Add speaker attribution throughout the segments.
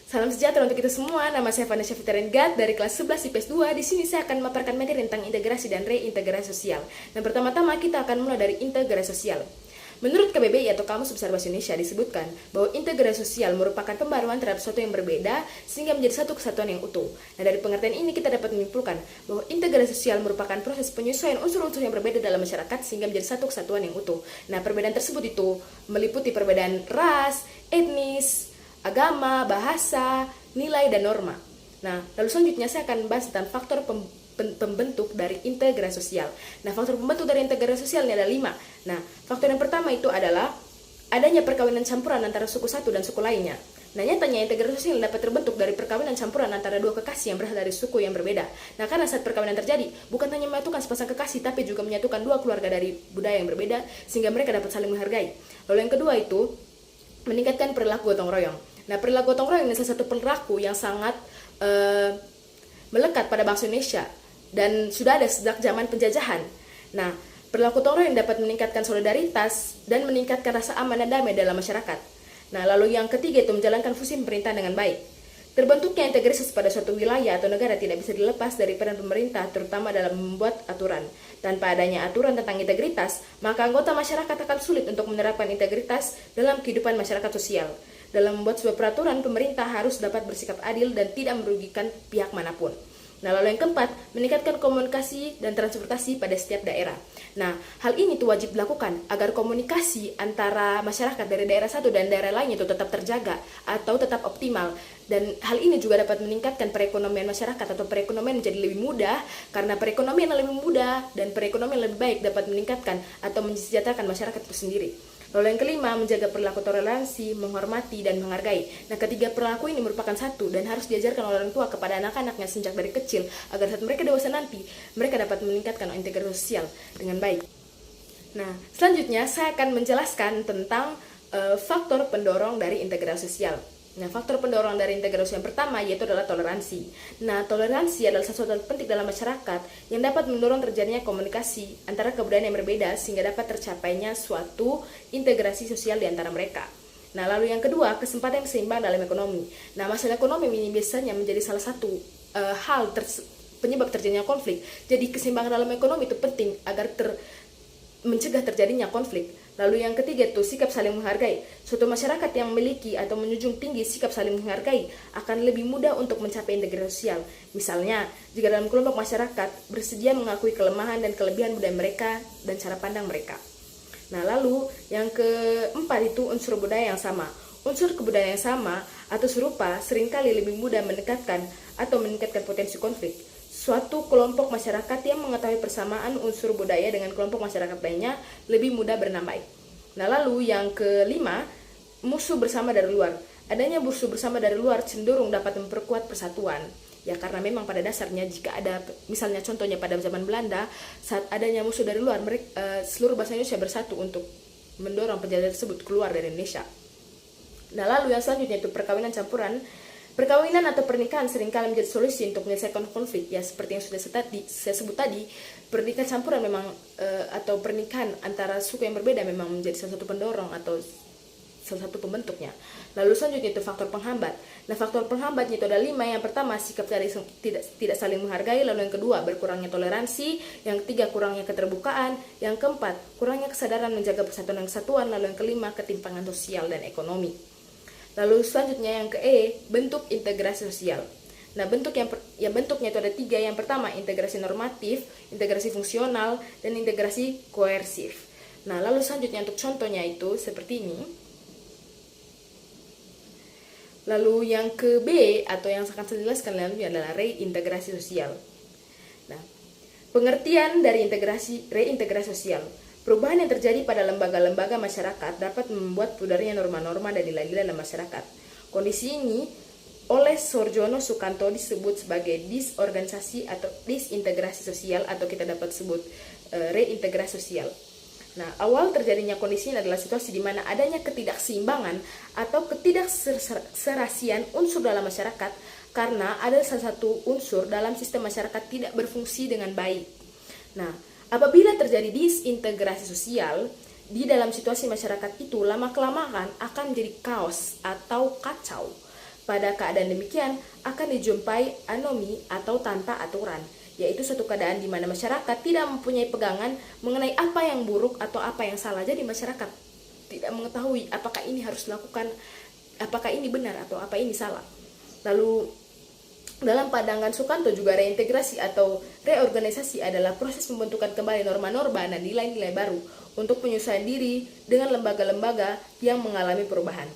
Speaker 1: Salam sejahtera untuk kita semua. Nama saya Vanessa Fitarian dari kelas 11 IPS 2. Di sini saya akan memaparkan materi tentang integrasi dan reintegrasi sosial. Dan pertama-tama kita akan mulai dari integrasi sosial. Menurut KBBI atau Kamus Besar Bahasa Indonesia disebutkan bahwa integrasi sosial merupakan pembaruan terhadap sesuatu yang berbeda sehingga menjadi satu kesatuan yang utuh. Nah, dari pengertian ini kita dapat menyimpulkan bahwa integrasi sosial merupakan proses penyesuaian unsur-unsur yang berbeda dalam masyarakat sehingga menjadi satu kesatuan yang utuh. Nah, perbedaan tersebut itu meliputi perbedaan ras, etnis, agama, bahasa, nilai, dan norma. Nah, lalu selanjutnya saya akan bahas tentang faktor pembentuk dari integrasi sosial. Nah, faktor pembentuk dari integrasi sosial ini ada 5. Nah, faktor yang pertama itu adalah adanya perkawinan campuran antara suku satu dan suku lainnya. Nah, nyatanya integrasi sosial dapat terbentuk dari perkawinan campuran antara dua kekasih yang berasal dari suku yang berbeda. Nah, karena saat perkawinan terjadi, bukan hanya menyatukan sepasang kekasih, tapi juga menyatukan dua keluarga dari budaya yang berbeda, sehingga mereka dapat saling menghargai. Lalu yang kedua itu meningkatkan perilaku gotong royong. Nah, perilaku gotong royong ini salah satu perilaku yang sangat melekat pada bangsa Indonesia dan sudah ada sejak zaman penjajahan. Nah, perilaku gotong royong dapat meningkatkan solidaritas dan meningkatkan rasa aman dan damai dalam masyarakat. Nah, lalu yang ketiga itu menjalankan fungsi pemerintahan dengan baik. Terbentuknya integritas pada suatu wilayah atau negara tidak bisa dilepas dari peran pemerintah, terutama dalam membuat aturan. Tanpa adanya aturan tentang integritas, maka anggota masyarakat akan sulit untuk menerapkan integritas dalam kehidupan masyarakat sosial. Dalam membuat sebuah peraturan, pemerintah harus dapat bersikap adil dan tidak merugikan pihak manapun. Nah, lalu yang keempat, meningkatkan komunikasi dan transportasi pada setiap daerah. Nah, hal ini tuh wajib dilakukan agar komunikasi antara masyarakat dari daerah satu dan daerah lainnya itu tetap terjaga atau tetap optimal. Dan hal ini juga dapat meningkatkan perekonomian masyarakat atau perekonomian menjadi lebih mudah, karena perekonomian yang lebih mudah dan perekonomian yang lebih baik dapat meningkatkan atau mensejahterakan masyarakat itu sendiri. Lalu yang kelima, menjaga perilaku toleransi, menghormati, dan menghargai. Nah, ketiga perilaku ini merupakan satu dan harus diajarkan oleh orang tua kepada anak-anaknya sejak dari kecil agar saat mereka dewasa nanti, mereka dapat meningkatkan integrasi sosial dengan baik. Nah, selanjutnya saya akan menjelaskan tentang faktor pendorong dari integrasi sosial. Nah, faktor pendorong dari integrasi yang pertama yaitu adalah toleransi. Nah, toleransi adalah sesuatu yang penting dalam masyarakat yang dapat mendorong terjadinya komunikasi antara kebudayaan yang berbeda sehingga dapat tercapainya suatu integrasi sosial di antara mereka. Nah, lalu yang kedua, kesempatan seimbang dalam ekonomi. Nah, masalah ekonomi ini biasanya menjadi salah satu penyebab terjadinya konflik. Jadi, keseimbangan dalam ekonomi itu penting agar mencegah terjadinya konflik. Lalu yang ketiga itu sikap saling menghargai. Suatu masyarakat yang memiliki atau menjunjung tinggi sikap saling menghargai akan lebih mudah untuk mencapai integrasi sosial. Misalnya, jika dalam kelompok masyarakat bersedia mengakui kelemahan dan kelebihan budaya mereka dan cara pandang mereka. Nah, lalu yang keempat itu unsur budaya yang sama. Unsur kebudayaan yang sama atau serupa seringkali lebih mudah mendekatkan atau meningkatkan potensi konflik. Suatu kelompok masyarakat yang mengetahui persamaan unsur budaya dengan kelompok masyarakat lainnya lebih mudah bernamai. Nah, lalu yang kelima, musuh bersama dari luar. Adanya musuh bersama dari luar cenderung dapat memperkuat persatuan. Ya, karena memang pada dasarnya jika ada, misalnya contohnya pada zaman Belanda, saat adanya musuh dari luar, seluruh bangsa Indonesia bersatu untuk mendorong penjajah tersebut keluar dari Indonesia. Nah, lalu yang selanjutnya itu perkawinan campuran. Perkawinan atau pernikahan seringkali menjadi solusi untuk menyelesaikan konflik. Ya, seperti yang sudah saya sebut tadi, pernikahan campuran memang atau pernikahan antara suku yang berbeda memang menjadi salah satu pendorong atau salah satu pembentuknya. Lalu selanjutnya itu faktor penghambat. Nah, faktor penghambatnya itu ada 5. Yang pertama, sikap tidak saling menghargai. Lalu yang kedua, berkurangnya toleransi. Yang ketiga, kurangnya keterbukaan. Yang keempat, kurangnya kesadaran menjaga persatuan dan kesatuan. Lalu yang kelima, ketimpangan sosial dan ekonomi. Lalu selanjutnya yang bentuk integrasi sosial. Nah, bentuknya itu ada 3. Yang pertama, integrasi normatif, integrasi fungsional, dan integrasi koersif. Nah, lalu selanjutnya untuk contohnya itu seperti ini. Lalu yang B atau yang akan saya jelaskan lalu adalah reintegrasi sosial. Nah, pengertian dari reintegrasi sosial. Perubahan yang terjadi pada lembaga-lembaga masyarakat dapat membuat pudarnya norma-norma dan nilai-nilai dalam masyarakat. Kondisi ini oleh Sorjono Sukanto disebut sebagai disorganisasi atau disintegrasi sosial, atau kita dapat sebut reintegrasi sosial. Nah, awal terjadinya kondisi ini adalah situasi di mana adanya ketidakseimbangan atau ketidakserasian unsur dalam masyarakat karena ada salah satu unsur dalam sistem masyarakat tidak berfungsi dengan baik. Nah, apabila terjadi disintegrasi sosial di dalam situasi masyarakat itu, lama-kelamaan akan menjadi kaos atau kacau. Pada keadaan demikian, akan dijumpai anomi atau tanpa aturan, yaitu suatu keadaan di mana masyarakat tidak mempunyai pegangan mengenai apa yang buruk atau apa yang salah. Jadi masyarakat tidak mengetahui apakah ini harus dilakukan, apakah ini benar atau apa ini salah. Lalu dalam pandangan Sukanto juga reintegrasi atau reorganisasi adalah proses pembentukan kembali norma-norma dan nilai-nilai baru untuk penyesuaian diri dengan lembaga-lembaga yang mengalami perubahan.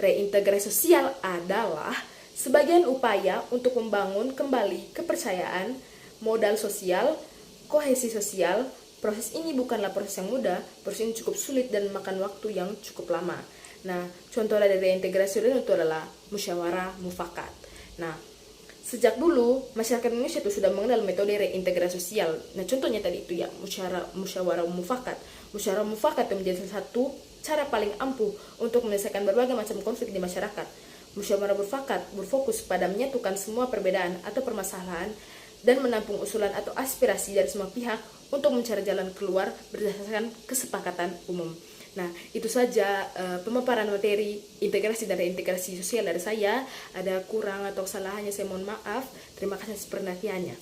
Speaker 1: Reintegrasi sosial adalah sebagian upaya untuk membangun kembali kepercayaan, modal sosial, kohesi sosial. Proses ini bukanlah proses yang mudah, proses ini cukup sulit dan memakan waktu yang cukup lama. Nah, contoh dari reintegrasi itu adalah musyawarah mufakat. Nah, sejak dulu masyarakat Indonesia itu sudah mengenal metode reintegrasi sosial. Nah, contohnya tadi itu ya musyawarah mufakat. Musyawarah mufakat itu menjadi salah satu cara paling ampuh untuk menyelesaikan berbagai macam konflik di masyarakat. Musyawarah mufakat berfokus pada menyatukan semua perbedaan atau permasalahan dan menampung usulan atau aspirasi dari semua pihak untuk mencari jalan keluar berdasarkan kesepakatan umum. Nah, itu saja pemaparan materi integrasi dan reintegrasi sosial dari saya. Ada kurang atau kesalahannya saya mohon maaf. Terima kasih atas perhatiannya.